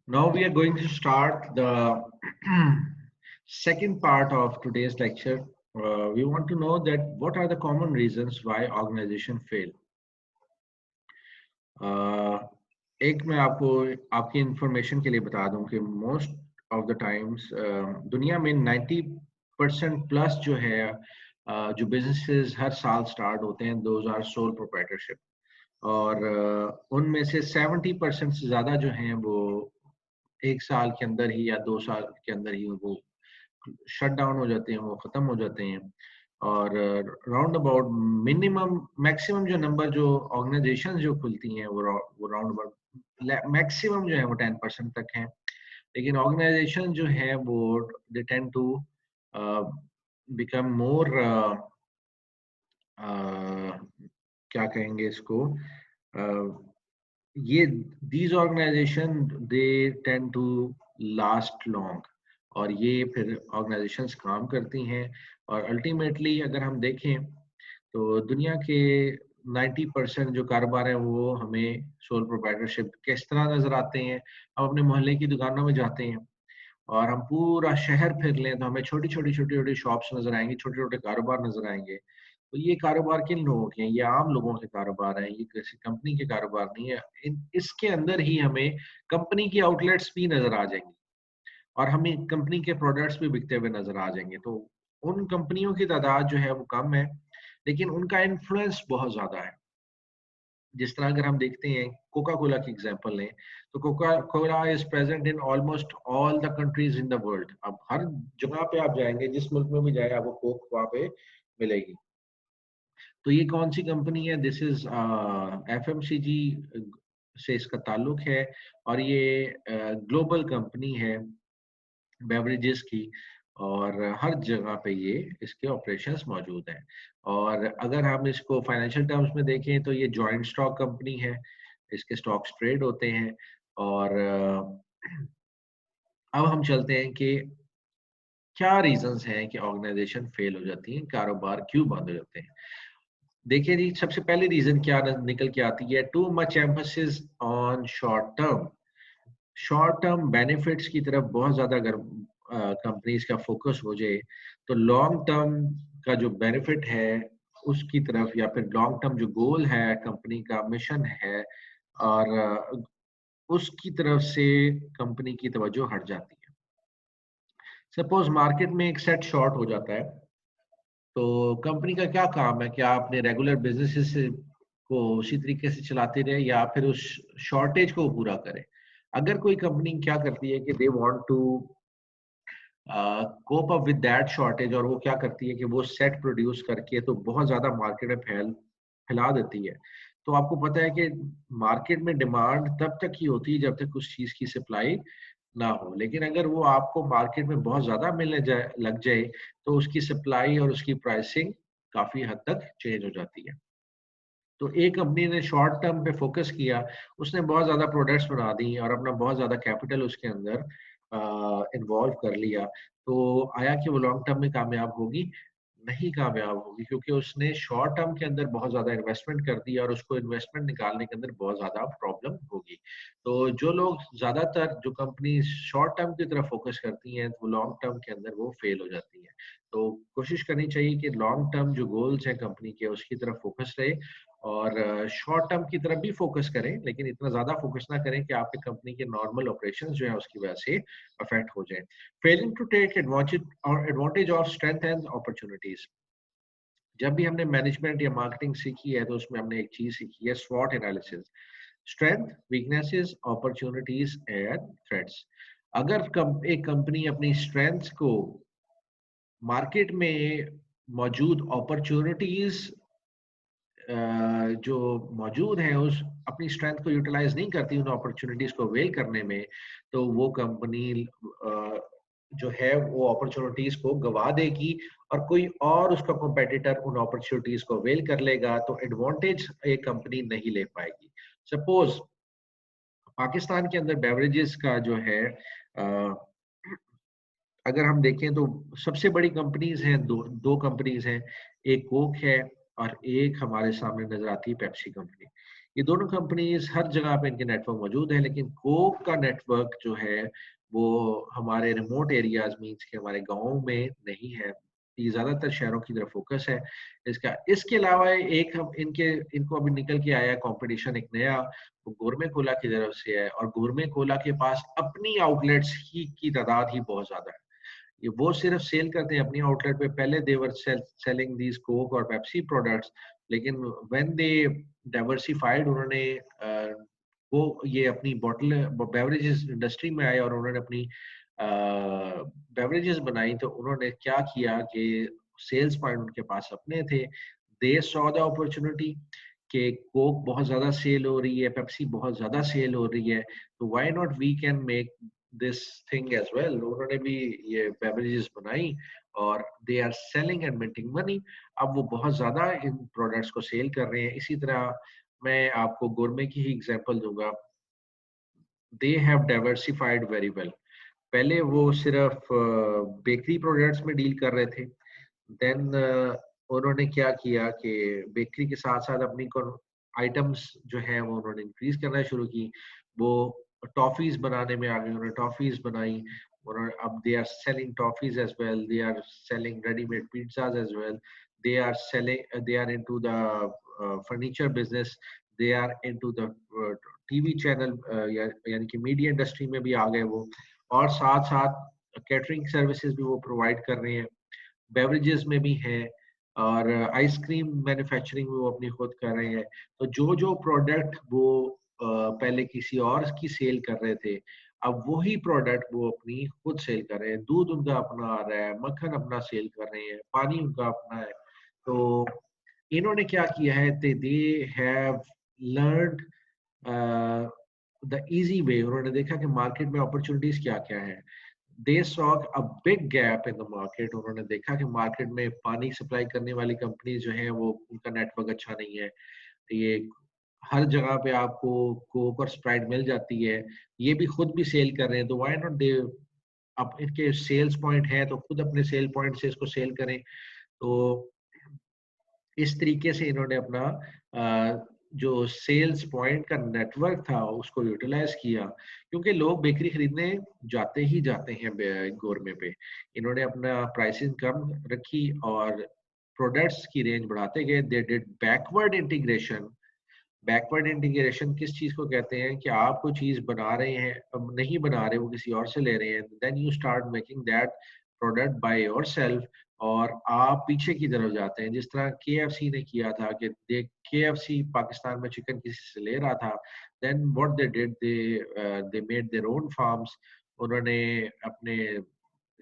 Now we are going to start the second part of today's lecture. We want to know that what are the common reasons why organization fail. Uh, एक मैं आपको आपकी information के लिए बता दूं कि मोस्ट ऑफ द टाइम्स दुनिया में 90% प्लस जो है जो बिजनेसेस हर साल स्टार्ट होते हैं दोज आर सोल प्रोप्राइटरशिप और उनमें से 70% से ज़्यादा जो हैं वो एक साल के अंदर ही या 2 साल के अंदर ही वो शट डाउन हो जाते हैं, वो खत्म हो जाते हैं। और राउंड अबाउट मिनिमम मैक्सिमम जो नंबर जो ऑर्गेनाइजेशन जो खुलती हैं वो राउंड अबाउट मैक्सिमम जो है वो 10% तक हैं। लेकिन ऑर्गेनाइजेशन जो है वो they tend to become more क्या कहेंगे इसको, ये these organisation they tend to last long और ये फिर ऑर्गेनाइजेशंस काम करती हैं। और अल्टीमेटली अगर हम देखें तो दुनिया के 90% जो कारोबार है वो हमें सोल प्रोप्राइटरशिप किस तरह नजर आते हैं। हम अपने मोहल्ले की दुकानों में जाते हैं और हम पूरा शहर फिर लें तो हमें छोटी छोटी शॉप्स नजर आएंगी, छोटे छोटे कारोबार नजर आएंगे। तो ये कारोबार किन लोगों के हैं? ये आम लोगों के कारोबार हैं, ये किसी कंपनी के कारोबार नहीं है। इसके अंदर ही हमें कंपनी की आउटलेट्स भी नजर आ जाएंगी और हमें कंपनी के प्रोडक्ट्स भी बिकते हुए नजर आ जाएंगे। तो उन कंपनियों की तादाद जो है वो कम है, लेकिन उनका इन्फ्लुएंस बहुत ज्यादा है। जिस तरह अगर हम देखते हैं कोका कोला की एग्जांपल लें तो Coca Cola is present in almost all the countries in the world. अब हर जगह पे आप जाएंगे, जिस मुल्क में भी जाए आपको कोक वहां पे मिलेगी। तो ये कौन सी कंपनी है? दिस इज एफएमसीजी से इसका ताल्लुक है और ये ग्लोबल कंपनी है बेवरेजेस की। और हर जगह पे ये इसके ऑपरेशंस मौजूद हैं। और अगर हम इसको फाइनेंशियल टर्म्स में देखें तो ये जॉइंट स्टॉक कंपनी है, इसके स्टॉक्स ट्रेड होते हैं। और अब हम चलते हैं कि क्या रीजंस हैं कि ऑर्गेनाइजेशन फेल हो जाती है, कारोबार क्यों बंद हो जाते हैं। देखिए जी, सबसे पहली रीजन क्या निकल के आती है? Too much emphasis on short term benefits की तरफ बहुत ज्यादा अगर कंपनीज का फोकस हो जाए तो लॉन्ग टर्म का जो बेनिफिट है उसकी तरफ, या फिर लॉन्ग टर्म जो गोल है कंपनी का मिशन है, और उसकी तरफ से कंपनी की तवज्जो हट जाती है। सपोज मार्केट में एक सेट शॉर्ट हो जाता है तो कंपनी का क्या काम है कि आप अपने रेगुलर बिजनेस को उसी तरीके से चलाते रहे या फिर उस शॉर्टेज को पूरा करें। अगर कोई कंपनी क्या करती है कि they want to cope up with that shortage, और वो क्या करती है कि वो सेट प्रोड्यूस करके तो बहुत ज्यादा मार्केट में फैला देती है। तो आपको पता है कि मार्केट में डिमांड तब तक ही होती है जब तक उस चीज की सप्लाई ना हो। लेकिन अगर वो आपको मार्केट में बहुत ज्यादा लग जाए तो उसकी सप्लाई और उसकी प्राइसिंग काफी हद तक चेंज हो जाती है। तो एक कंपनी ने शॉर्ट टर्म पे फोकस किया, उसने बहुत ज्यादा प्रोडक्ट्स बना दी और अपना बहुत ज्यादा कैपिटल उसके अंदर इन्वॉल्व कर लिया। तो आया कि वो लॉन्ग टर्म में कामयाब होगी? नहीं कामयाब होगी, क्योंकि उसने शॉर्ट टर्म के अंदर बहुत ज्यादा इन्वेस्टमेंट कर दी और उसको इन्वेस्टमेंट निकालने के अंदर बहुत ज्यादा प्रॉब्लम होगी। तो जो लोग ज्यादातर जो कंपनी शॉर्ट टर्म की तरफ फोकस करती हैं वो लॉन्ग टर्म के अंदर वो फेल हो जाती हैं। तो कोशिश करनी चाहिए कि लॉन्ग टर्म जो गोल्स हैं कंपनी के उसकी तरफ फोकस रहे और शॉर्ट टर्म की तरफ भी फोकस करें, लेकिन इतना ज्यादा फोकस ना करें कि आपकी कंपनी के नॉर्मल ऑपरेशंस जो है उसकी वजह से अफेक्ट हो जाए। Failing to take advantage of strength and opportunities. जब भी हमने मैनेजमेंट या मार्केटिंग सीखी है तो उसमें हमने एक चीज सीखी है, स्वॉट analysis. Strength, weaknesses, opportunities and threats. अगर एक कंपनी अपनी स्ट्रेंथ्स को मार्केट में मौजूद अपॉर्चुनिटीज जो मौजूद है उस अपनी स्ट्रेंथ को यूटिलाइज नहीं करती उन अपॉर्चुनिटीज को वेल करने में, तो वो कंपनी जो है वो अपॉर्चुनिटीज को गवा देगी और कोई और उसका कॉम्पिटिटर उन अपॉर्चुनिटीज को वेल कर लेगा, तो एडवांटेज एक कंपनी नहीं ले पाएगी। सपोज पाकिस्तान के अंदर बेवरेजेस का जो है अगर हम देखें तो सबसे बड़ी कंपनीज हैं, दो कंपनीज हैं, एक कोक है और एक हमारे सामने नजर आती है पेप्सी कंपनी। ये दोनों कंपनीज हर जगह पे इनके नेटवर्क मौजूद है, लेकिन कोक का नेटवर्क जो है वो हमारे रिमोट एरियाज मीन्स के हमारे गाँव में नहीं है। ये ज़्यादातर शहरों की तरफ फोकस है इसका। इसके अलावा एक हम इनको अभी निकल के आया है कॉम्पिटिशन एक नया, वो गोरमे कोला की तरफ से है, और गोरमे कोला के पास अपनी आउटलेट्स ही की तादाद ही बहुत ज़्यादा है। ये वो सिर्फ सेल करते हैं अपनी आउटलेट पे। पहले दे वर सेलिंग दीज कोक और पेप्सी प्रोडक्ट्स, लेकिन व्हेन दे डाइवर्सिफाइड, उन्होंने वो ये अपनी बॉटल बेवरेजेस इंडस्ट्री में आए और उन्होंने अपनी बेवरेजेस बनाई, तो उन्होंने क्या किया कि सेल्स पॉइंट उनके पास अपने थे। दे सॉ द अपॉर्चुनिटी कि कोक बहुत ज़्यादा सेल हो रही है, पेप्सी बहुत ज़्यादा सेल हो रही है, तो why not we can make this thing as well. उन्होंने भी ये बेवरेजेस बनाई और they are selling and making money. अब वो बहुत ज़्यादा इन प्रोडक्ट्स को सेल कर रहे हैं। इसी तरह मैं आपको गोरमे की ही एग्जांपल दूंगा। They have diversified very well. पहले वो सिर्फ बेकरी प्रोडक्ट्स में डील कर रहे थे। देन उन्होंने क्या किया कि बेकरी के साथ साथ अपनी आइटम्स जो है वो उन्होंने इंक्रीज करना शुरू की। वो टॉफीज बनाने में आ गए, उन्होंने टॉफीज बनाई। उन्होंने अब they are selling toffees as well, they are selling readymade pizzas as well, they are into the furniture business, they are into the TV channel, यानी कि मीडिया इंडस्ट्री में भी आ गए वो, और साथ साथ कैटरिंग सर्विसेज भी वो प्रोवाइड कर रहे हैं। बेवरेजेस में भी हैं, और आइसक्रीम मैन्युफैक्चरिंग में वो अपनी खुद कर रहे हैं। तो जो जो प्रोडक्ट वो पहले किसी और की सेल कर रहे थे, अब वही प्रोडक्ट वो अपनी खुद सेल कर रहे हैं। दूध उनका अपना आ रहा है, मक्खन अपना सेल कर रहे हैं, पानी उनका अपना है। तो इन्होंने क्या किया है, they have learned the easy way. उन्होंने देखा कि मार्केट में अपॉर्चुनिटीज क्या क्या है। They saw a big gap in the market. उन्होंने देखा कि मार्केट में पानी सप्लाई करने वाली कंपनी जो है वो उनका नेटवर्क अच्छा नहीं है। ये हर जगह पे आपको कोक और स्प्राइट मिल जाती है, ये भी खुद भी सेल कर रहे हैं, तो व्हाई नॉट दे, अब इनके सेल्स पॉइंट है तो खुद अपने सेल पॉइंट से इसको सेल करें। तो इस तरीके से इन्होंने अपना जो सेल्स पॉइंट का नेटवर्क था उसको यूटिलाइज किया, क्योंकि लोग बेकरी खरीदने जाते ही जाते हैं गोरमे पे। इन्होंने अपना प्राइसिंग कम रखी और प्रोडक्ट्स की रेंज बढ़ाते गए। They did backward integration. Backward integration किस चीज को कहते हैं कि आप कोई चीज बना रहे हैं, अब नहीं बना रहे, वो किसी और से ले रहे हैं, then you start making that product by yourself, और आप पीछे की तरफ जाते हैं। जिस तरह केएफसी ने किया था कि केएफसी पाकिस्तान में चिकन किसी से ले रहा था, then what they did, they made their own farms. उन्होंने अपने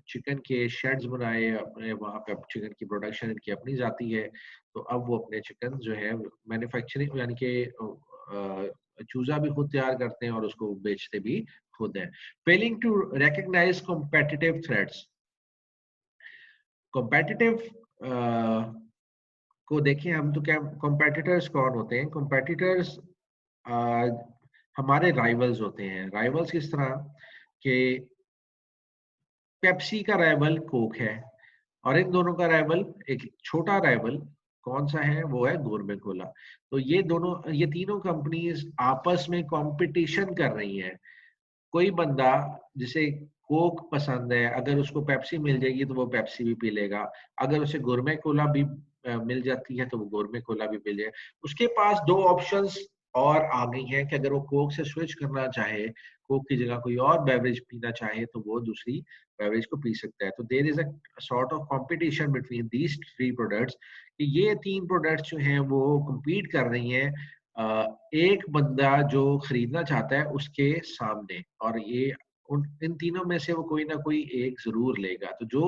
चिकन के शेड्स बनाए, अपने वहाँ पे चिकन की प्रोडक्शन इनकी अपनी जाती है। तो अब वो अपने चिकन जो है मैन्युफैक्चरिंग यानी कि चूजा भी खुद तैयार करते हैं और उसको बेचते भी खुद हैं। Failing to recognise competitive threats. Competitive को देखें हम तो क्या, कॉम्पिटिटर्स कौन होते हैं? कॉम्पिटिटर्स हमारे राइवल्स होते हैं। राइवल्स किस तरह के, पेप्सी का राइवल कोक है, और इन दोनों का राइवल, एक छोटा राइवल कौन सा है, वो है गोरमे कोला। तो ये तीनों कंपनीज आपस में कंपटीशन कर रही हैं। कोई बंदा जिसे कोक पसंद है, अगर उसको पेप्सी मिल जाएगी तो वो पेप्सी भी पी लेगा। अगर उसे गोरमे कोला भी मिल जाती है तो वो गोरमे कोला भी पी लेगा। उसके पास दो ऑप्शंस और आ गई हैं कि अगर वो कोक से स्विच करना चाहे, कोक की जगह कोई और बेवरेज पीना चाहे, तो वो दूसरी बेवरेज को पी सकता है। तो there is a sort of competition between these three products, कि ये तीन प्रोडक्ट्स जो हैं वो compete कर रही हैं एक बंदा जो खरीदना चाहता है उसके सामने, और ये इन तीनों में से वो कोई ना कोई एक जरूर लेगा। तो जो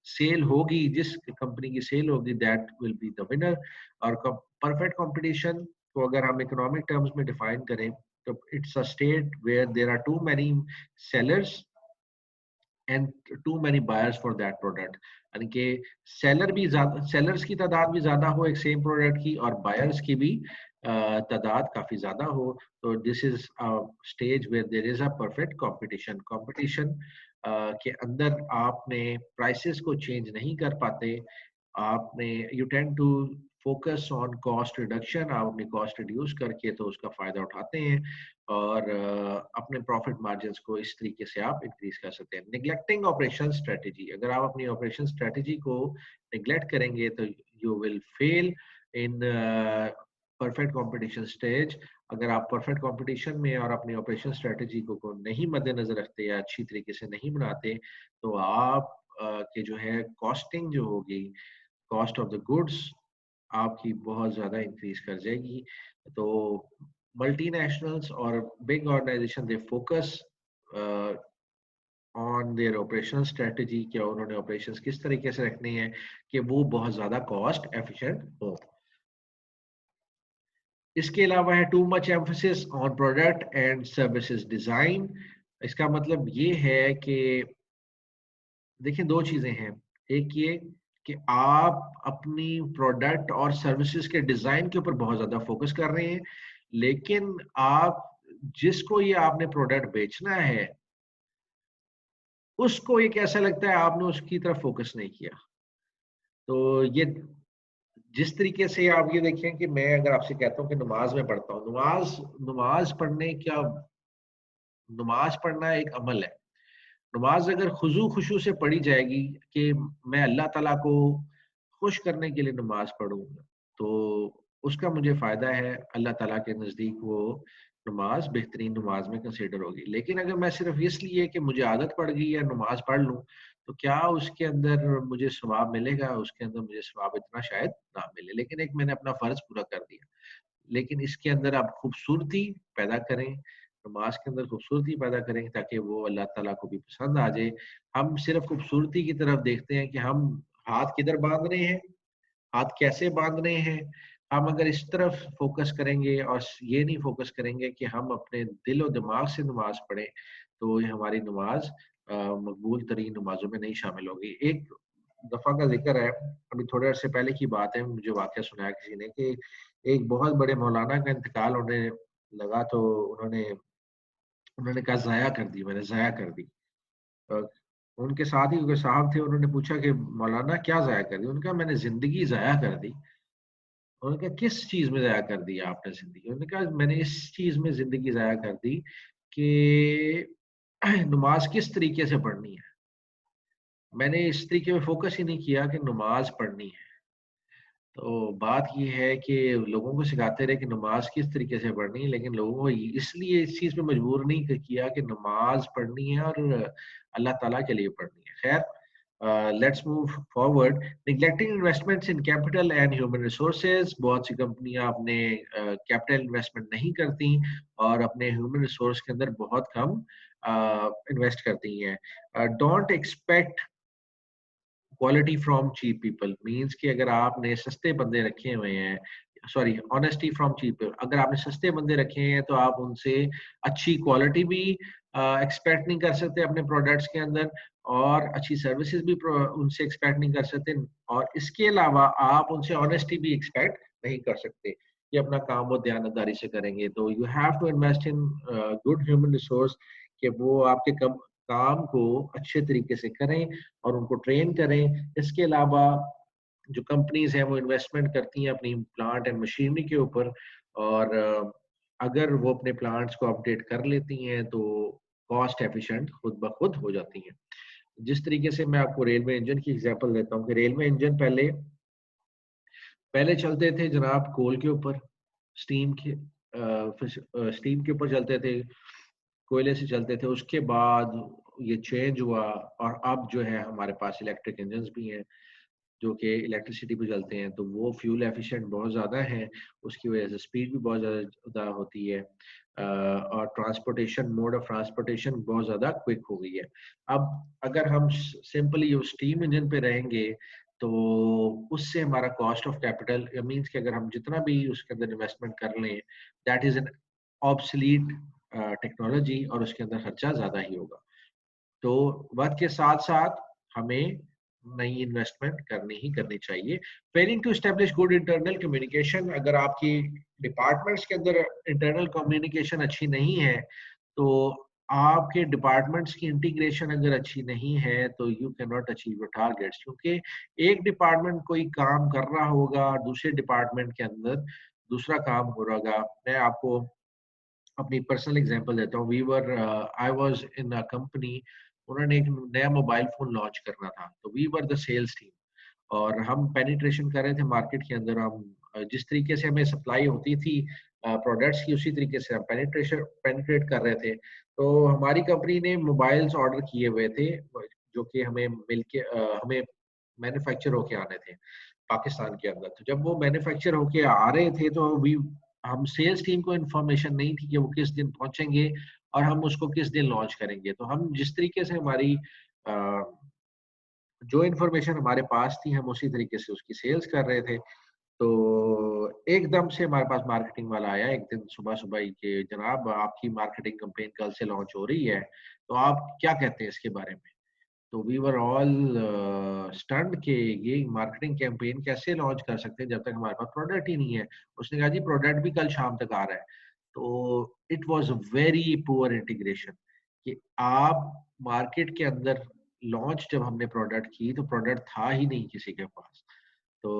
सेल होगी, जिस कंपनी की सेल होगी, that will be the winner. और परफेक्ट कंपटीशन को अगर हम इकोनॉमिक टर्म्स में डिफाइन करें, तो it's a state where there are too many sellers and too many buyers for that product. यानी कि सेलर्स की तादाद भी ज्यादा हो एक सेम प्रोडक्ट की, और बायर्स की भी तादाद काफी ज्यादा हो। तो this is stage where there is a perfect competition. Competition के अंदर आपने प्राइसेस को चेंज नहीं कर पाते, आपने you tend to focus on cost reduction, आप अपनी कॉस्ट रिड्यूस करके तो उसका फ़ायदा उठाते हैं और अपने प्रॉफिट मार्जिन्स को इस तरीके से आप इंक्रीज़ कर सकते हैं। नेग्लेक्टिंग ऑपरेशन स्ट्रैटेजी, अगर आप अपनी ऑपरेशन स्ट्रैटेजी को नेग्लेक्ट करेंगे तो you will fail in perfect competition stage. अगर आप परफेक्ट कंपटीशन में और अपनी ऑपरेशन स्ट्रैटेजी को नहीं मद्देनजर रखते या अच्छी तरीके से नहीं बनाते तो आप के जो है कॉस्टिंग जो होगी, कॉस्ट ऑफ द गुड्स आपकी बहुत ज़्यादा इंक्रीज कर जाएगी। तो मल्टीनेशनल्स और big organisation they focus on their operational strategy, क्या उन्होंने ऑपरेशंस किस तरीके से रखने हैं कि वो बहुत ज़्यादा कॉस्ट एफिशिएंट हो। इसके अलावा है too much emphasis on product and services design. इसका मतलब ये है कि देखिए दो चीज़ें हैं, एक ये कि आप अपनी प्रोडक्ट और सर्विसेज के डिज़ाइन के ऊपर बहुत ज़्यादा फोकस कर रहे हैं, लेकिन आप जिसको ये आपने प्रोडक्ट बेचना है, उसको ये कैसा लगता है आपने उसकी तरफ फोकस नहीं किया। तो ये जिस तरीके से आप ये देखें कि मैं अगर आपसे कहता हूँ कि नमाज में पढ़ता हूँ, नमाज नमाज पढ़ने क्या नमाज पढ़ना एक अमल है। नमाज अगर खुशू खुशू से पढ़ी जाएगी कि मैं अल्लाह ताला को खुश करने के लिए नमाज पढ़ूंगा, तो उसका मुझे फायदा है, अल्लाह ताला के नजदीक वो नमाज बेहतरीन नमाज में कंसीडर होगी। लेकिन अगर मैं सिर्फ इसलिए कि मुझे आदत पड़ गई है नमाज पढ़ लूं, तो क्या उसके अंदर मुझे सवाब मिलेगा? उसके अंदर मुझे सवाब इतना शायद ना मिले, लेकिन एक मैंने अपना फर्ज पूरा कर दिया। लेकिन इसके अंदर आप खूबसूरती पैदा करें, नमाज के अंदर खूबसूरती पैदा करें ताकि वो अल्लाह ताला को भी पसंद आ जाए। हम सिर्फ खूबसूरती की तरफ देखते हैं कि हम हाथ किधर बांध रहे हैं, हाथ कैसे बांध रहे हैं। हम अगर इस तरफ फोकस करेंगे और ये नहीं फोकस करेंगे कि हम अपने दिल और दिमाग से नमाज पढ़ें, तो ये हमारी नमाज मकबूल तरीन नमाजों में नहीं शामिल होगी। एक दफा का जिक्र है, अभी थोड़े अरसे पहले की बात है, मुझे वाकया सुनाया किसी ने कि एक बहुत बड़े मौलाना का इंतकाल होने लगा, तो उन्होंने उन्होंने कहा ज़ाया कर दी, मैंने ज़ाया कर दी। अ, उनके साथ ही कोई साहब थे, उन्होंने पूछा कि मौलाना क्या ज़ाया कर दी? उन्होंने कहा मैंने ज़िंदगी ज़ाया कर दी। उन्होंने कहा किस चीज़ में ज़ाया कर दी आपने ज़िंदगी? उन्होंने कहा मैंने इस चीज़ में ज़िंदगी ज़ाया कर दी कि नमाज़ किस तरीके से पढ़नी है। मैंने इस तरीके में फ़ोकस ही नहीं किया कि नमाज़ पढ़नी है। तो बात ये है कि लोगों को सिखाते रहे कि नमाज किस तरीके से पढ़नी है, लेकिन लोगों को इसलिए इस चीज़ पे मजबूर नहीं किया कि नमाज पढ़नी है और अल्लाह ताला के लिए पढ़नी है। खैर, let's move forward. Neglecting investments in capital and human resources, बहुत सी कंपनियां अपने कैपिटल इन्वेस्टमेंट नहीं करती और अपने ह्यूमन रिसोर्स के अंदर बहुत कम इन्वेस्ट करती हैं। Don't expect quality from cheap people, means कि अगर आपने सस्ते बंदे रखे हुए हैं, सॉरी, ऑनेस्टी फ्रॉम चीप, अगर आपने सस्ते बंदे रखे हैं तो आप उनसे अच्छी क्वालिटी भी एक्सपेक्ट नहीं कर सकते अपने प्रोडक्ट्स के अंदर, और अच्छी सर्विसेज भी उनसे एक्सपेक्ट नहीं कर सकते, और इसके अलावा आप उनसे ऑनेस्टी भी एक्सपेक्ट नहीं कर सकते कि अपना काम वो दयानतदारी से करेंगे। तो you have to invest in good human resource कि वो आपके काम को अच्छे तरीके से करें और उनको ट्रेन करें। इसके अलावा जो कंपनीज हैं वो इन्वेस्टमेंट करती हैं अपनी प्लांट एंड मशीनरी के ऊपर, और अगर वो अपने प्लांट्स को अपडेट कर लेती हैं तो कॉस्ट एफिशिएंट खुद ब खुद हो जाती हैं। जिस तरीके से मैं आपको रेलवे इंजन की एग्जांपल देता हूँ कि रेलवे इंजन पहले पहले चलते थे जनाब कोल के ऊपर, स्टीम के स्टीम के ऊपर चलते थे, कोयले से चलते थे। उसके बाद ये चेंज हुआ और अब जो है हमारे पास इलेक्ट्रिक इंजन्स भी हैं जो कि इलेक्ट्रिसिटी पे चलते हैं, तो वो फ्यूल एफिशिएंट बहुत ज़्यादा है, उसकी वजह से स्पीड भी बहुत ज़्यादा होती है, और ट्रांसपोर्टेशन, मोड ऑफ ट्रांसपोर्टेशन बहुत ज़्यादा क्विक हो गई है। अब अगर हम सिंपली स्टीम इंजन पे रहेंगे तो उससे हमारा कॉस्ट ऑफ कैपिटल मीन्स कि अगर हम जितना भी उसके अंदर इन्वेस्टमेंट कर लें, that is an obsolete technology और उसके अंदर खर्चा ज़्यादा ही होगा। तो वक्त के साथ साथ हमें नई इन्वेस्टमेंट करनी ही करनी चाहिए। Failing to establish good internal communication, अगर आपकी डिपार्टमेंट्स के अंदर इंटरनल कम्युनिकेशन अच्छी नहीं है तो आपके डिपार्टमेंट्स की इंटीग्रेशन अगर अच्छी नहीं है तो you can not achieve your targets, क्योंकि एक डिपार्टमेंट कोई काम कर रहा होगा दूसरे डिपार्टमेंट के अंदर दूसरा काम हो रहा होगा। मैं आपको अपनी पर्सनल एग्जांपल देता हूँ। We were I was in a company, उन्होंने एक नया मोबाइल फोन लॉन्च करना था, तो we were the sales team और हम पेनिट्रेशन कर रहे थे मार्केट के अंदर। हम जिस तरीके से हमें सप्लाई होती थी प्रोडक्ट्स की, उसी तरीके से हम पेनिट्रेट कर रहे थे। तो हमारी कंपनी ने मोबाइल्स ऑर्डर किए हुए थे जो कि हमें मिलके हमें मैन्युफैक्चर होके आने थे पाकिस्तान के अंदर। तो जब वो मैन्युफैक्चर होके आ रहे थे तो वी हम सेल्स टीम को इन्फॉर्मेशन नहीं थी कि वो किस दिन पहुंचेंगे और हम उसको किस दिन लॉन्च करेंगे। तो हम जिस तरीके से हमारी जो इन्फॉर्मेशन हमारे पास थी हम उसी तरीके से उसकी सेल्स कर रहे थे। तो एकदम से हमारे पास मार्केटिंग वाला आया एक दिन सुबह-सुबह ही कि जनाब आपकी मार्केटिंग कैंपेन कल से लॉन्च हो रही है, तो आप क्या कहते हैं इसके बारे में? तो वी वर ऑल स्टन्ड कि ये मार्केटिंग कैंपेन कैसे लॉन्च कर सकते हैं जब तक हमारे पास प्रोडक्ट ही नहीं है। उसने कहा जी प्रोडक्ट भी कल शाम तक आ रहा है। तो it was very poor integration कि आप मार्केट के अंदर लॉन्च जब हमने प्रोडक्ट की तो प्रोडक्ट था ही नहीं किसी के पास। तो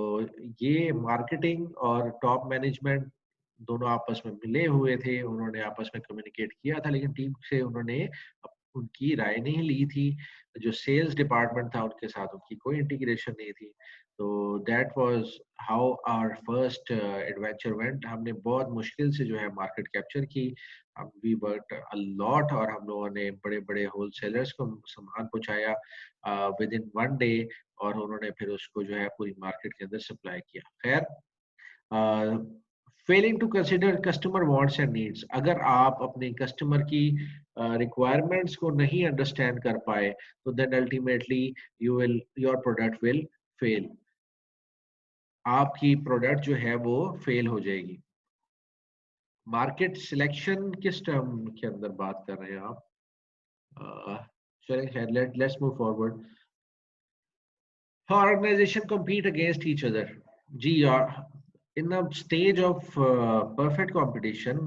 ये मार्केटिंग और टॉप मैनेजमेंट दोनों आपस में मिले हुए थे, उन्होंने आपस में कम्युनिकेट किया था, लेकिन टीम से उन्होंने उनकी राय नहीं ली थी। जो सेल्स डिपार्टमेंट था उनके साथ उनकी कोई इंटीग्रेशन नहीं थी। तो that was how our first adventure went. हमने बहुत मुश्किल से जो है मार्केट कैप्चर की। वी वर्कड अ लॉट और हम लोगों ने बड़े-बड़े होलसेलर्स को सामान पहुँचाया विदिन 1 डे और उन्होंने फिर उसको जो है पूरी मार्केट के अंदर सप्लाई किया। खैर failing to consider customer wants and needs, अगर आप अपने कस्टमर की रिक्वायरमेंट्स को नहीं अंडरस्टैंड कर पाए तो then ultimately your product will fail. आपकी प्रोडक्ट जो है वो फेल हो जाएगी। मार्केट सिलेक्शन किस टर्म के अंदर बात कर रहे हैं आप? अ, चलें खैर let's move forward. How organization compete against each other? जी यार, in a stage of perfect competition,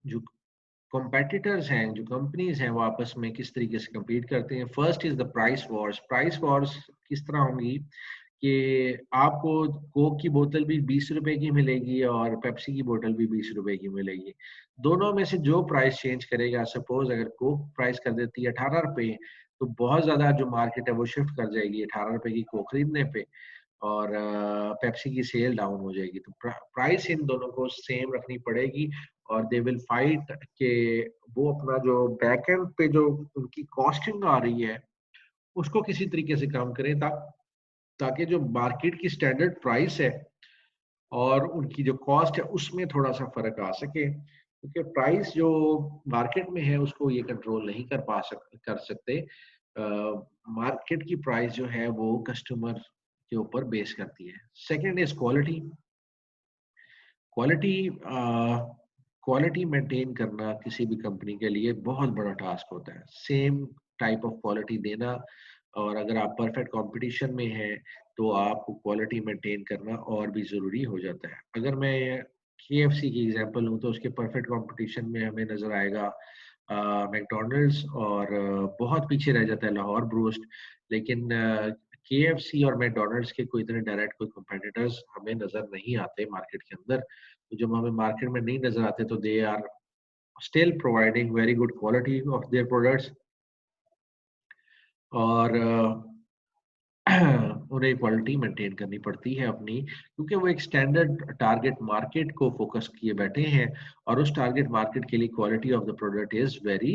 जो competitors हैं, जो companies हैं, वो आपस में किस तरीके से compete करते हैं? First is the price wars. Price wars किस तरह होंगी कि आपको कोक की बोतल भी 20 रुपए की मिलेगी और पेप्सी की बोतल भी 20 रुपए की मिलेगी। दोनों में से जो प्राइस चेंज करेगा, सपोज अगर कोक प्राइस कर देती है 18 रुपए, तो बहुत ज्यादा जो मार्केट है वो शिफ्ट कर जाएगी 18 रुपए की कोक खरीदने पे और पेप्सी की सेल डाउन हो जाएगी। तो प्राइस इन दोनों को सेम रखनी पड़ेगी और दे विल फाइट कि वो अपना जो बैक एंड पे जो उनकी कॉस्टिंग आ रही है उसको किसी तरीके से कम करें ताकि जो मार्केट की स्टैंडर्ड प्राइस है और उनकी जो कॉस्ट है उसमें थोड़ा सा फर्क आ सके, क्योंकि प्राइस जो मार्केट में है उसको ये कंट्रोल नहीं कर सकते। मार्केट की प्राइस जो है वो कस्टमर के ऊपर बेस करती है। Second is quality. Quality quality maintain करना किसी भी कंपनी के लिए बहुत बड़ा टास्क होता है। सेम टाइप ऑफ क्वालिटी देना, और अगर आप परफेक्ट कंपटीशन में हैं तो आपको क्वालिटी मेंटेन करना और भी ज़रूरी हो जाता है। अगर मैं केएफसी की एग्जांपल लूँ तो उसके परफेक्ट कंपटीशन में हमें नज़र आएगा मैकडॉनल्ड्स और बहुत पीछे रह जाता है लाहौर ब्रूस्ट। लेकिन केएफसी और मैकडॉनल्ड्स के कोई इतने डायरेक्ट कोई कंपेटिटर्स हमें नज़र नहीं आते मार्केट के अंदर। तो जब हमें मार्केट में नहीं नज़र आते तो they are still providing very good quality of their products और उन्हें क्वालिटी मेंटेन करनी पड़ती है अपनी, क्योंकि वो एक स्टैंडर्ड टारगेट मार्केट को फोकस किए बैठे हैं और उस टारगेट मार्केट के लिए quality of the product is very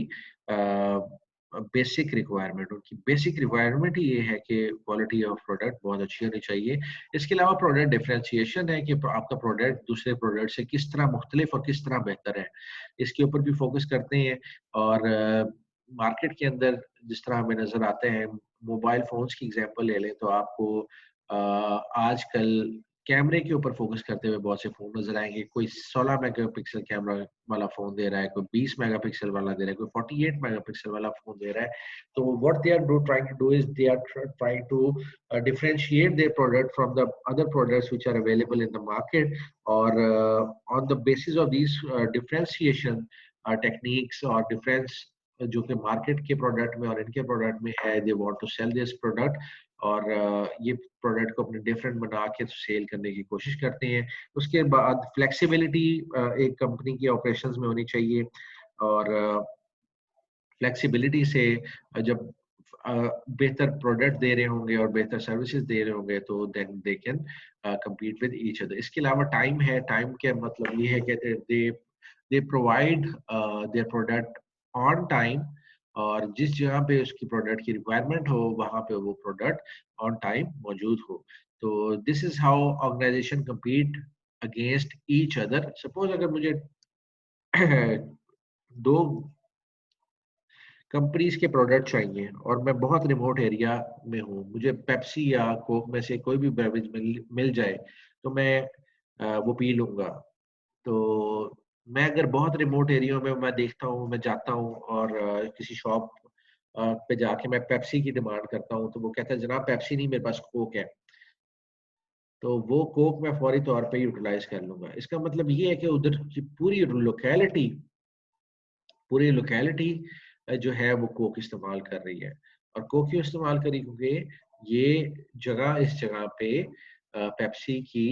basic requirement. उनकी बेसिक रिक्वायरमेंट ही ये है कि क्वालिटी ऑफ प्रोडक्ट बहुत अच्छी होनी चाहिए। इसके अलावा प्रोडक्ट डिफरेंशिएशन है कि आपका प्रोडक्ट दूसरे प्रोडक्ट से किस तरह मुख्तलिफ और किस तरह बेहतर है, इसके ऊपर भी फोकस करते हैं। और मार्केट के अंदर जिस तरह हमें नजर आते हैं, मोबाइल फोन्स की एग्जांपल ले लें तो आपको आजकल कैमरे के ऊपर फोकस करते हुए बहुत से फोन नजर आएंगे। कोई 16 मेगापिक्सल कैमरा वाला फोन दे रहा है, कोई 20 मेगापिक्सल वाला दे रहा है, कोई 48 मेगापिक्सल वाला फोन दे रहा है। तो what they are trying to do is they are trying to differentiate their product from the other products which are available in the market, or on the basis of these differentiation techniques or difference जो कि market के product में और इनके product में है, they want to sell this product, और ये प्रोडक्ट को अपने डिफरेंट बना के सेल करने की कोशिश करते हैं। उसके बाद फ्लेक्सिबिलिटी एक कंपनी की ऑपरेशंस में होनी चाहिए, और फ्लेक्सिबिलिटी से जब बेहतर प्रोडक्ट दे रहे होंगे और बेहतर सर्विसेज दे रहे होंगे तो then they can compete with each other। इसके अलावा टाइम है, टाइम का मतलब ये है कि they provide their product on time, और जिस जगह पे उसकी प्रोडक्ट की रिक्वायरमेंट हो वहां पे वो प्रोडक्ट ऑन टाइम मौजूद हो। तो this is how organisation compete against each other. Suppose अगर मुझे दो कंपनीज के प्रोडक्ट चाहिए और मैं बहुत रिमोट एरिया में हूँ, मुझे पेप्सी या कोक में से कोई भी बेवरेज मिल जाए तो मैं वो पी लूंगा। तो मैं अगर बहुत रिमोट एरिया में मैं देखता हूँ, मैं जाता हूँ और किसी शॉप पे जाके मैं पेप्सी की डिमांड करता हूँ, तो वो कहता है जनाब पेप्सी नहीं, मेरे पास कोक है। तो वो कोक मैं फौरी तौर पे यूटिलाइज कर लूंगा। इसका मतलब ये है कि उधर की पूरी लोकेलिटी जो है वो कोक इस्तेमाल कर रही है। और कोक क्यों इस्तेमाल करी? क्योंकि ये इस जगह पे पेप्सी की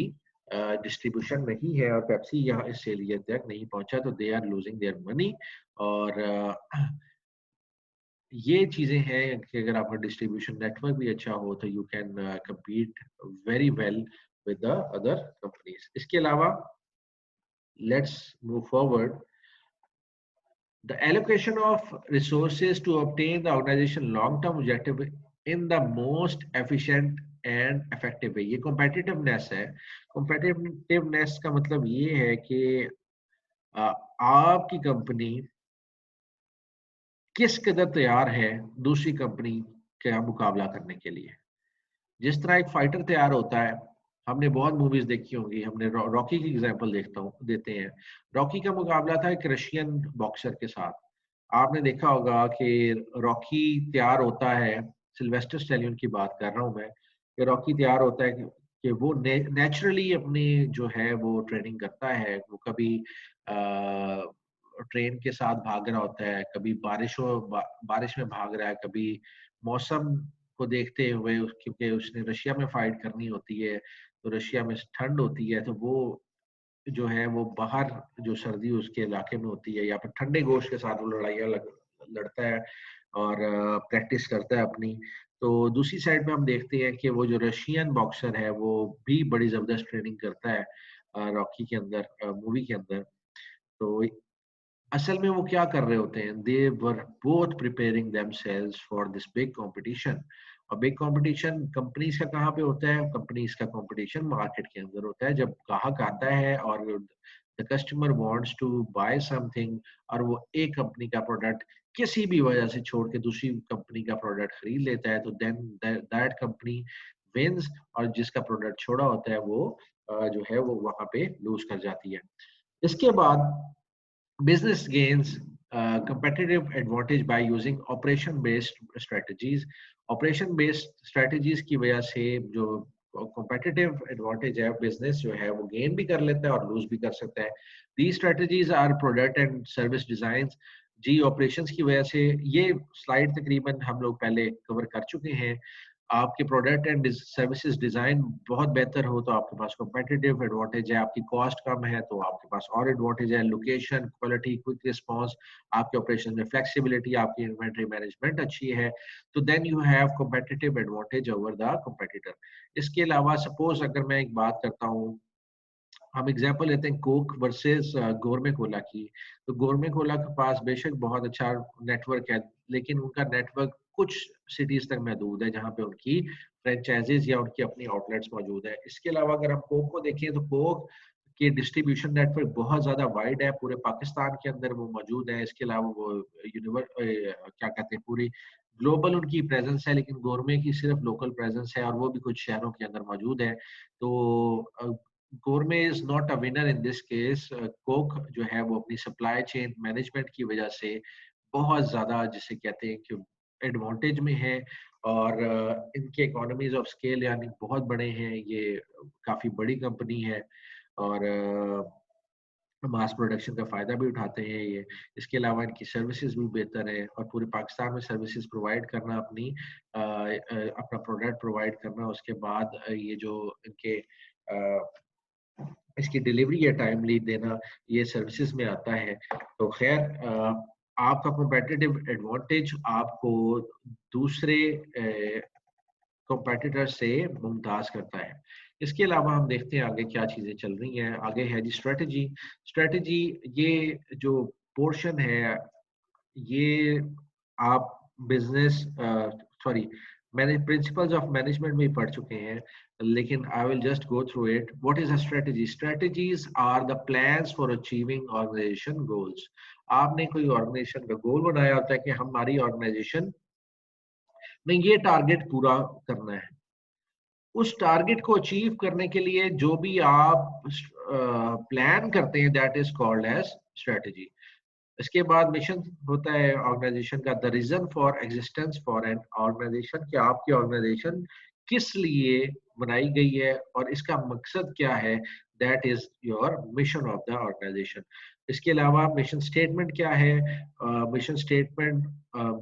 डिस्ट्रीब्यूशन नहीं है और पेप्सी यहाँ इस एरिया तक नहीं पहुंचा, तो they are losing their money. और ये चीजें हैं कि अगर आपका डिस्ट्रीब्यूशन नेटवर्क भी अच्छा हो तो you can compete very well with the other companies. इसके अलावा let's move forward. The allocation of resources to obtain the organization long-term objective in the most efficient and effective way, ये competitiveness है। competitiveness का मतलब ये है कि आपकी कंपनी किस कदर तैयार है दूसरी कंपनी का मुकाबला करने के लिए। जिस तरह एक फाइटर तैयार होता है, हमने बहुत मूवीज देखी होंगी, हमने रॉकी की एग्जांपल देते हैं। रॉकी का मुकाबला था एक रशियन बॉक्सर के साथ। आपने देखा होगा कि रॉकी तैयार होता है, सिल्वेस्टर स्टैलियन की बात कर रहा हूं मैं, कि रॉकी तैयार होता है कि वो नेचुरली अपनी जो है वो ट्रेनिंग करता है। वो कभी ट्रेन के साथ भाग रहा होता है, कभी बारिश में भाग रहा है, कभी मौसम को देखते हुए, क्योंकि उसने रशिया में फाइट करनी होती है, तो रशिया में ठंड होती है, तो वो जो है वो बाहर जो सर्दी उसके इलाके में होती है या फिर ठंडे गोश्त के साथ वो लड़ता है और प्रैक्टिस करता है अपनी। तो दूसरी साइड में हम देखते हैं कि वो जो रशियन बॉक्सर है वो भी बड़ी जबरदस्त ट्रेनिंग करता है रॉकी के अंदर, मूवी के अंदर। तो असल में वो क्या कर रहे होते हैं? They were both preparing themselves for this big competition. और बिग कंपटीशन कंपनीज का कहाँ पे होता है? कंपनीज का कंपटीशन मार्केट के अंदर होता है। जब ग्राहक आता है और the customer wants to buy something, और वो एक कंपनी का प्रोडक्ट किसी भी वजह से छोड़ के दूसरी कंपनी का प्रोडक्ट खरीद लेता है, तो देन दैट कंपनी विंस, और जिसका प्रोडक्ट छोड़ा होता है वो जो है वो वहां पे लूज कर जाती है। इसके बाद business gains competitive advantage by using operation based strategies। operation based strategies की वजह से जो competitive advantage है, बिजनेस जो है वो गेन भी कर लेता है और लूज भी कर सकता है। these strategies are product and service designs। जी ऑपरेशंस की वजह से ये स्लाइड तकरीबन हम लोग पहले कवर कर चुके हैं। आपके प्रोडक्ट एंड सर्विसेज डिजाइन बहुत बेहतर हो तो आपके पास कॉम्पिटिटिव एडवांटेज है। आपकी कॉस्ट कम है तो आपके पास और एडवांटेज है। लोकेशन, क्वालिटी, क्विक रिस्पांस, आपके ऑपरेशन में फ्लेक्सिबिलिटी, आपकी इन्वेंटरी मैनेजमेंट अच्छी है, तो then you have competitive advantage over the competitor. इसके अलावा सपोज अगर मैं एक बात करता हूँ, हम एग्जांपल लेते हैं कोक वर्सेस गोरमे कोला की। तो गोरमे कोला के पास बेशक बहुत अच्छा नेटवर्क है, लेकिन उनका नेटवर्क कुछ सिटीज तक महदूद है जहां पे उनकी फ्रेंचाइजीज या उनकी अपनी आउटलेट्स मौजूद है। इसके अलावा अगर हम कोक को देखें तो कोक के डिस्ट्रीब्यूशन नेटवर्क बहुत ज्यादा वाइड है, पूरे पाकिस्तान के अंदर वो मौजूद है। इसके अलावा वो क्या कहते हैं, पूरी ग्लोबल उनकी प्रेजेंस है, लेकिन गोरमे की सिर्फ लोकल प्रेजेंस है और वो भी कुछ शहरों के अंदर मौजूद है। तो गोरमे is not a winner in this case. Coke जो है वो अपनी सप्लाई चेन मैनेजमेंट की वजह से बहुत ज्यादा, जिसे कहते हैं कि एडवांटेज में है, और इनके इकोनॉमीज ऑफ स्केल यानी बहुत बड़े हैं, ये काफी बड़ी कंपनी है। और मास प्रोडक्शन का फ़ायदा भी उठाते हैं ये। इसके अलावा इनकी सर्विसेज़ भी बेहतर है और पूरे पाकिस्तान में सर्विसेज़ प्रोवाइड करना अपना प्रोडक्ट प्रोवाइड करना, उसके बाद ये जो इनके इसकी डिलीवरी या टाइमली देना, ये सर्विसेज में आता है। तो खैर आपका कॉम्पिटिटिव एडवांटेज आपको दूसरे कॉम्पिटिटर से मुमताज करता है। इसके अलावा हम देखते हैं आगे क्या चीजें चल रही हैं। आगे है जी स्ट्रेटजी। स्ट्रेटजी, ये जो पोर्शन है, ये आप बिजनेस सॉरी मैंने प्रिंसिपल्स ऑफ मैनेजमेंट में ही पढ़ चुके हैं, लेकिन I will just go through it. What is a strategy? Strategies are the plans for achieving organisation goals. आपने कोई ऑर्गेनाइजेशन का गोल बनाया होता है कि हमारी ऑर्गेनाइजेशन में ये टारगेट पूरा करना है। उस टारगेट को अचीव करने के लिए जो भी आप प्लान करते हैं, that is called as strategy. इसके बाद मिशन होता है ऑर्गेनाइजेशन का, the reason for existence for an organisation, कि आपकी ऑर्गेनाइजेशन किस लिए बनाई गई है और इसका मकसद क्या है, that is your mission of the organisation. इसके अलावा मिशन स्टेटमेंट क्या है? Mission statement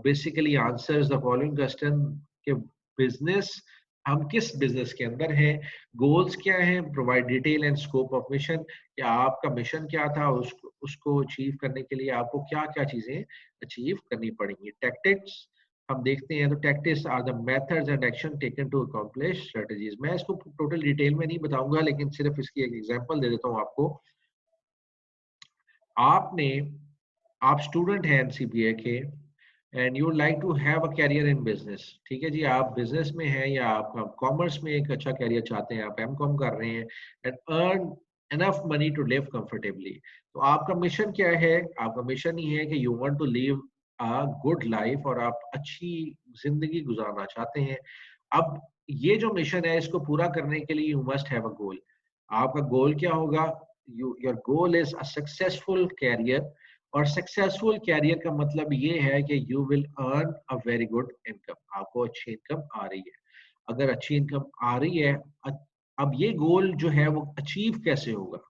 basically answers the following question कि बिजनेस, हम किस बिजनेस के अंदर हैं, गोल्स क्या हैं, provide detail and scope of mission, कि आपका मिशन क्या था, उसको अचीव करने के लिए आपको क्या क्या चीजें अचीव करनी पड़ेंगी। टैक्टिक्स हम देखते हैं, तो tactics are the methods and action taken to accomplish strategies. मैं इसको टोटल डिटेल में नहीं बताऊंगा, लेकिन सिर्फ इसकी एक एग्जांपल दे देता हूँ आपको। आपने आप स्टूडेंट हैं एनसीबीए के, and you like to have a career in business. ठीक है जी, आप बिजनेस में हैं या आप कॉमर्स में एक अच्छा कैरियर चाहते हैं, आप एमकॉम कर रहे हैं and earn enough money to live comfortably. तो आपका मिशन क्या है? आपका मिशन ही है कि you want to live a good life, और आप अच्छी जिंदगी गुजारना चाहते हैं। अब ये जो मिशन है, इसको पूरा करने के लिए you must have a goal. आपका गोल क्या होगा? Your goal is a successful career, और सक्सेसफुल कैरियर का मतलब ये है कि you will earn a very good income, आपको अच्छी इनकम आ रही है। अगर अच्छी इनकम आ रही है, अब ये गोल जो है वो अचीव कैसे होगा?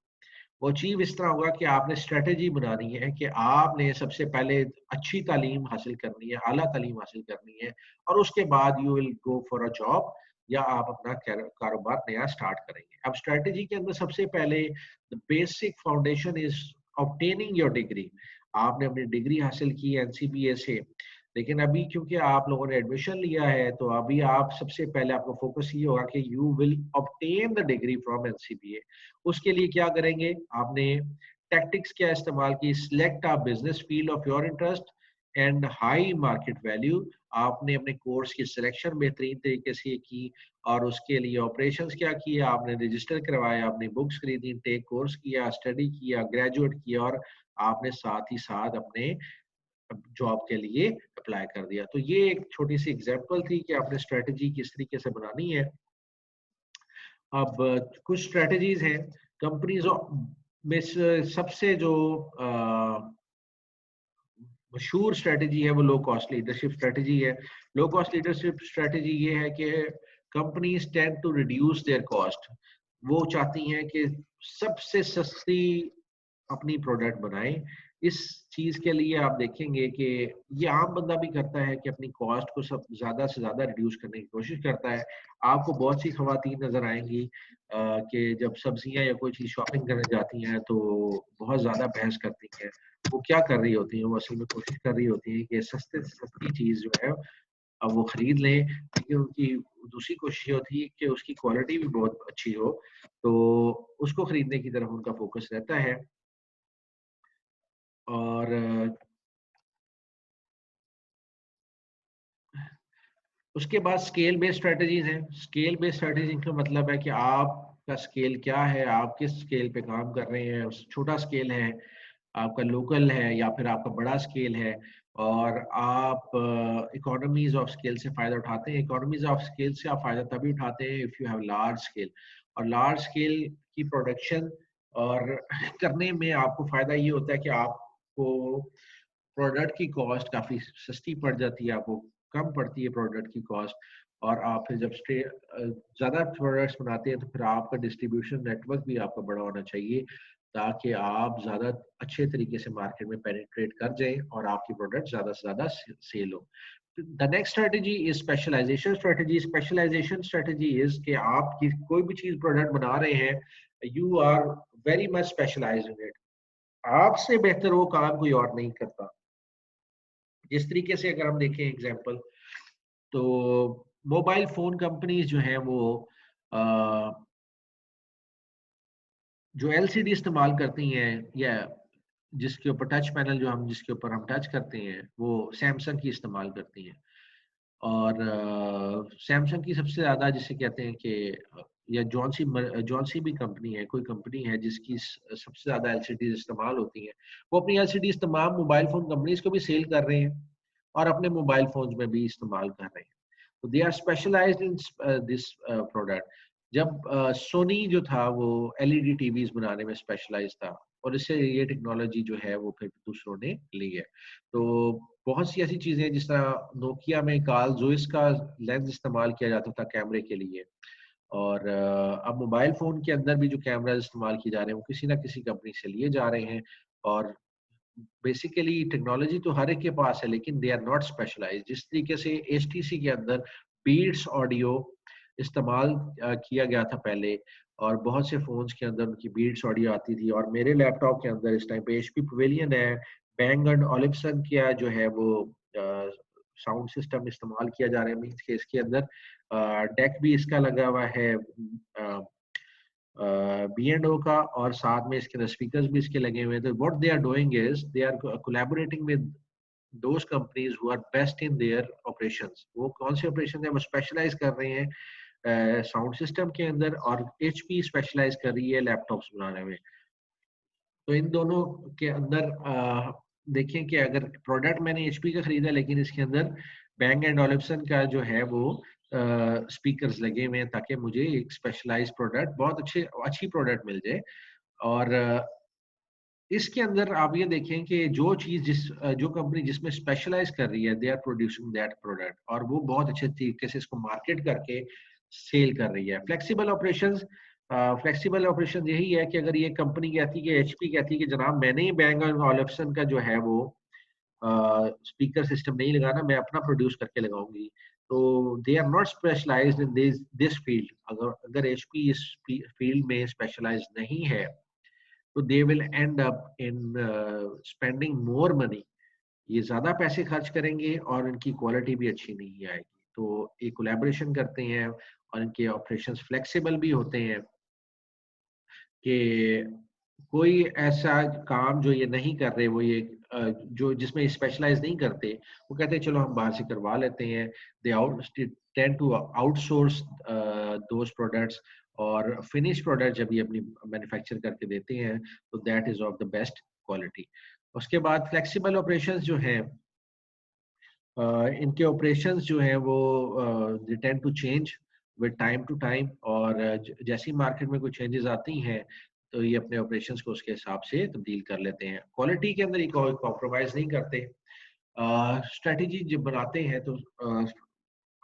वो अचीव इस तरह होगा कि आपने स्ट्रेटेजी बनानी है कि आपने सबसे पहले अच्छी तालीम हासिल करनी है, आला तालीम हासिल करनी है, और उसके बाद you will go for a job, या आप अपना कारोबार नया स्टार्ट करेंगे। अब स्ट्रेटेजी के अंदर सबसे पहले the basic foundation is obtaining your degree. आपने अपनी डिग्री हासिल की एनसीबीए से, लेकिन अभी क्योंकि आप लोगों ने एडमिशन लिया है, तो अभी आप सबसे पहले आपका फोकस ये होगा कि you will obtain the degree from NCBA. उसके लिए क्या करेंगे? आपने टैक्टिक्स क्या इस्तेमाल की? Select a business field of your interest and high market value. आपने अपने कोर्स की सिलेक्शन बेहतरीन तरीके से की, और उसके लिए ऑपरेशंस क्या किए? आपने रजिस्टर करवाया, आपने बुक्स खरीदी, टेक कोर्स किया, स्टडी किया, ग्रेजुएट किया, और आपने साथ ही साथ अपने जॉब के लिए अप्लाई कर दिया। तो ये एक छोटी सी एग्जांपल थी कि आपने स्ट्रेटजी किस तरीके से बनानी है। अब कुछ स्ट्रेटजीज हैं कंपनीज में सबसे जो मशहूर स्ट्रेटजी है वो लो कॉस्ट लीडरशिप स्ट्रेटजी है। लो कॉस्ट लीडरशिप स्ट्रेटजी ये है कि companies tend to reduce their cost. वो चाहती हैं कि सबसे सस्ती अपनी प्रोडक्ट बनाएं। इस चीज के लिए आप देखेंगे कि ये आम बंदा भी करता है कि अपनी कॉस्ट को सब ज्यादा से ज्यादा रिड्यूस करने की कोशिश करता है। आपको बहुत सी खवातीन नजर आएंगी कि जब सब्जियां या कोई चीज शॉपिंग करने जाती हैं तो बहुत ज्यादा बहस करती हैं। वो क्या कर रही होती हैं? वो असल में कोशिश कर रही होती हैं कि सस्ते से सस्ती चीज जो है अब वो खरीद लें, लेकिन उनकी दूसरी कोशिश ये होती है कि उसकी क्वालिटी भी बहुत अच्छी हो, तो उसको खरीदने की तरफ उनका फोकस रहता है। और उसके बाद स्केल बेस्ड स्ट्रेटजीज हैं। स्केल बेस्ड स्ट्रेटजी का मतलब है कि आपका स्केल क्या है, आप किस स्केल पे काम कर रहे हैं। छोटा स्केल है, आपका लोकल है, या फिर आपका बड़ा स्केल है, और आप इकोनॉमीज ऑफ स्केल से फायदा उठाते हैं। इकोनॉमीज ऑफ स्केल से आप फायदा तभी उठाते हैं if you have large scale. और लार्ज स्केल की प्रोडक्शन और करने में आपको फायदा ये होता है कि आपको प्रोडक्ट की कॉस्ट काफी सस्ती पड़ जाती है, आपको कम पड़ती है प्रोडक्ट की कॉस्ट। और आप फिर जब ज्यादा प्रोडक्ट्स बनाते हैं तो फिर आपका डिस्ट्रीब्यूशन नेटवर्क भी आपका बड़ा होना चाहिए। ताकि आप ज़्यादा अच्छे तरीके से मार्केट में पेनिट्रेट कर जाएँ और आपकी प्रोडक्ट ज़्यादा से ज़्यादा सेल हो। The next strategy is specialisation strategy. Specialisation strategy is कि आप कोई भी चीज़ प्रोडक्ट बना रहे हैं, you are very much specialised in it. आपसे बेहतर वो काम कोई और नहीं करता। जिस तरीके से अगर हम देखें एग्जांपल, तो मोबाइल फ़ोन कंपनीज़ जो हैं वो अ, जो एलसीडी इस्तेमाल करती हैं या जिसके ऊपर टच पैनल जो हम जिसके ऊपर हम टच करते हैं, वो सैमसंग की इस्तेमाल करती हैं। और सैमसंग की सबसे ज़्यादा जिसे कहते हैं कि या जॉन सी भी कंपनी है, कोई कंपनी है जिसकी सबसे ज़्यादा एलसीडीज़ इस्तेमाल होती हैं। वो अपनी एलसीडीज़ तमाम मोबाइल फ़ोन कंपनीज़ को भी सेल कर रहे हैं और अपने मोबाइल फ़ोन्स में भी इस्तेमाल कर रहे हैं। तो they are specialised in this product. जब सोनी जो था वो एलईडी टीवीज़ बनाने में स्पेशलाइज़ था और इससे ये टेक्नोलॉजी जो है वो फिर दूसरों ने ली है। तो बहुत सी ऐसी चीज़ें हैं जिस तरह नोकिया में कार्ल ज़ोइस का लेंस इस्तेमाल किया जाता था कैमरे के लिए और अब मोबाइल फ़ोन के अंदर भी जो कैमराज़ इस्तेमाल किए जा रहे हैं वो किसी न किसी कंपनी से लिए जा रहे हैं और बेसिकली टेक्नोलॉजी तो हर एक के पास है लेकिन दे आर नॉट स्पेशलाइज्ड। जिस तरीके से एचटीसी के अंदर बीट्स ऑडियो इस्तेमाल किया गया था पहले और बहुत से फ़ोन्स के अंदर उनकी बीट्स ऑडियो आती थी और मेरे लैपटॉप के अंदर इस टाइम पे एचपी पवेलियन है, Bang & Olufsen का जो है वो साउंड सिस्टम इस्तेमाल किया जा रहा है मीन्स के इसके अंदर डेक भी इसका लगा हुआ है B&O का और साथ में इसके अंदर स्पीकर्स भी इसके लगे हुए हैं। तो what they are doing is they are collaborating with those companies who are best in their operations. वो कौन से ऑपरेशन है वो स्पेशलाइज कर रहे हैं साउंड सिस्टम के अंदर और एचपी स्पेशलाइज कर रही है लैपटॉप्स बनाने में। तो इन दोनों के अंदर देखें कि अगर प्रोडक्ट मैंने एचपी का खरीदा लेकिन इसके अंदर Bang & Olufsen का जो है वो स्पीकर्स लगे हुए हैं ताकि मुझे एक स्पेशलाइज्ड प्रोडक्ट बहुत अच्छी प्रोडक्ट मिल जाए। और इसके अंदर आप ये देखें कि जो कंपनी जिसमें स्पेशलाइज कर रही है they are producing that product और वो बहुत अच्छे तरीके से इसको मार्केट करके सेल कर रही है। फ्लेक्सिबल ऑपरेशन यही है कि अगर ये कंपनी कहती है कि एचपी कहती है कि जनाब मैंने ही Bang & Olufsen का जो है वो स्पीकर सिस्टम नहीं लगाना, मैं अपना प्रोड्यूस करके लगाऊंगी। तो they are not specialised in this field. अगर एचपी इस फील्ड में स्पेशलाइज नहीं है तो they will end up in spending more money. ये ज्यादा पैसे खर्च करेंगे और इनकी क्वालिटी भी अच्छी नहीं आएगी। तो ये कोलैबोरेशन करते हैं और इनके ऑपरेशंस फ्लेक्सिबल भी होते हैं कि कोई ऐसा काम जो ये नहीं कर रहे वो ये जो जिसमें स्पेशलाइज नहीं करते वो कहते हैं चलो हम बाहर से करवा लेते हैं। They out tend to outsource those products और फिनिश प्रोडक्ट जब ये अपनी मैन्युफैक्चर करके देते हैं तो that is of the best quality. उसके बाद फ्लेक्सिबल ऑपरेशंस जो हैं इनके ऑपरेशंस जो हैं वो they tend to change with time to time और जैसी मार्केट में कोई चेंजेस आती हैं तो ये अपने ऑपरेशंस को उसके हिसाब से तब्दील कर लेते हैं। क्वालिटी के अंदर ये कोई कॉम्प्रोमाइज नहीं करते। स्ट्रेटेजी जब बनाते हैं तो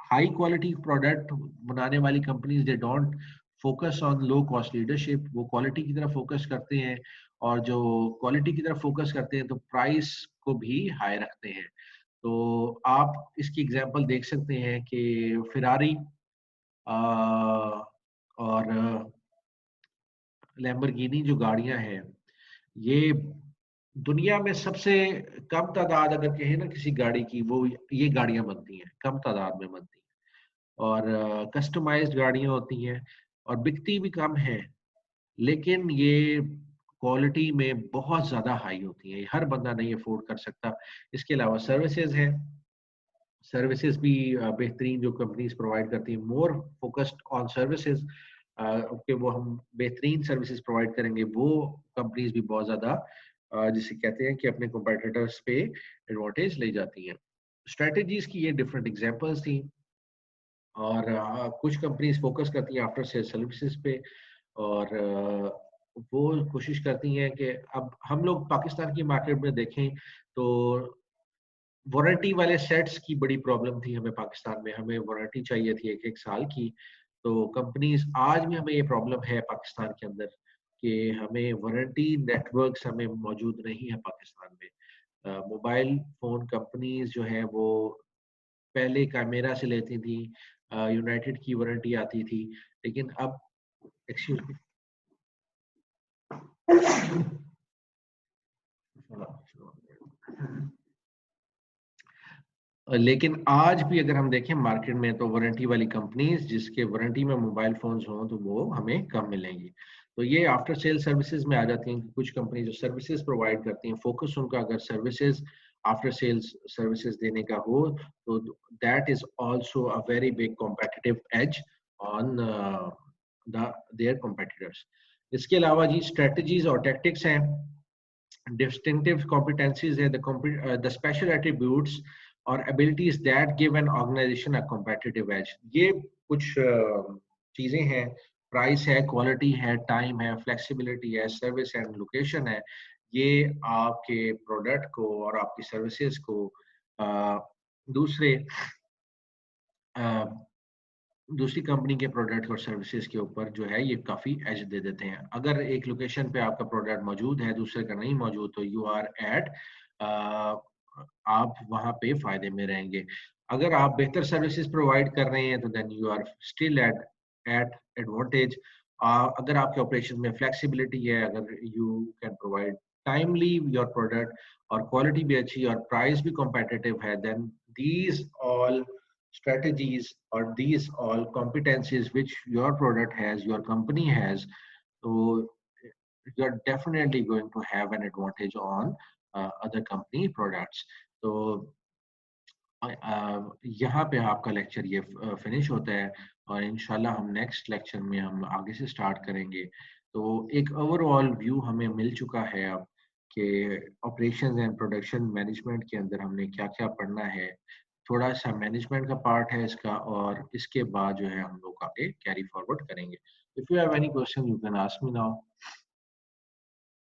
हाई क्वालिटी प्रोडक्ट बनाने वाली companies they don't focus on low cost leadership. वो क्वालिटी की तरफ फोकस करते हैं और जो क्वालिटी की तरफ फोकस करते हैं तो प्राइस को भी हाई रखते हैं। तो आप इसकी एग्जांपल देख सकते हैं कि फिरारी और लैम्बोर्गिनी जो गाड़ियां हैं ये दुनिया में सबसे कम तादाद अगर कहें ना किसी गाड़ी की वो ये गाड़ियां बनती हैं, कम तादाद में बनती हैं और कस्टमाइज्ड गाड़ियां होती हैं और बिकती भी कम है लेकिन ये क्वालिटी में बहुत ज्यादा हाई होती है, हर बंदा नहीं अफोर्ड कर सकता। इसके अलावा सर्विसेज हैं, सर्विसेज भी बेहतरीन जो कंपनीज प्रोवाइड करती हैं, मोर फोकस्ड ऑन सर्विसेज कि वो हम बेहतरीन सर्विसेज प्रोवाइड करेंगे, वो कंपनीज भी बहुत ज्यादा जिसे कहते हैं कि अपने कॉम्पिटिटर्स पे एडवांटेज ले जाती हैं। स्ट्रेटजीज की ये डिफरेंट एग्जांपल्स थी और कुछ कंपनीज फोकस करती हैं आफ्टर सेल सर्विसेज पे और वो कोशिश करती हैं कि अब हम लोग पाकिस्तान की मार्केट में देखें तो वारंटी वाले सेट्स की बड़ी प्रॉब्लम थी हमें पाकिस्तान में, हमें वारंटी चाहिए थी एक एक साल की। तो कंपनीज आज भी हमें ये प्रॉब्लम है पाकिस्तान के अंदर कि हमें वारंटी नेटवर्क्स हमें मौजूद नहीं है पाकिस्तान में। मोबाइल फ़ोन कंपनीज़ जो है वो पहले कैमेरा से लेती थी, यूनाइटेड की वारंटी आती थी, लेकिन अब एक्सक्यूज़ मी लेकिन आज भी अगर हम देखें मार्केट में तो वारंटी वाली कंपनीज जिसके वारंटी में मोबाइल फोन्स हों तो वो हमें कम मिलेंगी। तो ये आफ्टर सेल सर्विसेज में आ जाती हैं कि कुछ कंपनी जो सर्विसेज प्रोवाइड करती हैं, फोकस उनका अगर सर्विसेज आफ्टर सेल्स सर्विसेज देने का हो तो that is also a very big competitive as on their competitors. इसके अलावा जी स्ट्रेटजीज और टैक्टिक्स हैं, distinctive competencies है, the special attributes or abilities that give an organization a competitive edge। ये कुछ चीजें हैं, प्राइस है, क्वालिटी है, टाइम है, फ्लेक्सिबिलिटी है, सर्विस एंड लोकेशन है। ये आपके प्रोडक्ट को और आपकी सर्विसेज को दूसरे दूसरी कंपनी के प्रोडक्ट और सर्विसेज के ऊपर जो है ये काफ़ी एज दे देते हैं। अगर एक लोकेशन पे आपका प्रोडक्ट मौजूद है, दूसरे का नहीं मौजूद, तो यू आर एट आप वहाँ पे फ़ायदे में रहेंगे। अगर आप बेहतर सर्विसेज प्रोवाइड कर रहे हैं, तो then you are still at at advantage. अगर आपके ऑपरेशन में फ्लेक्सिबिलिटी है, अगर you can provide timely your product और क्वालिटी भी अच्छी और प्राइस भी कॉम्पिटिटिव है, then these all strategies or these all competencies which your product has, your company has, so you're definitely going to have an advantage on other company products। तो यहाँ पे आपका लेक्चर ये फिनिश होता है और इंशाल्लाह हम नेक्स्ट लेक्चर में हम आगे से स्टार्ट करेंगे। तो एक ओवरऑल व्यू हमें मिल चुका है अब कि ऑपरेशंस एंड प्रोडक्शन मैनेजमेंट के अंदर हमने क्या-क्या पढ़ना है। थोड़ा सा मैनेजमेंट का पार्ट है इसका और इसके बाद जो है हम लोग आगे कैरी फॉरवर्ड करेंगे। If you have any question you can ask me now.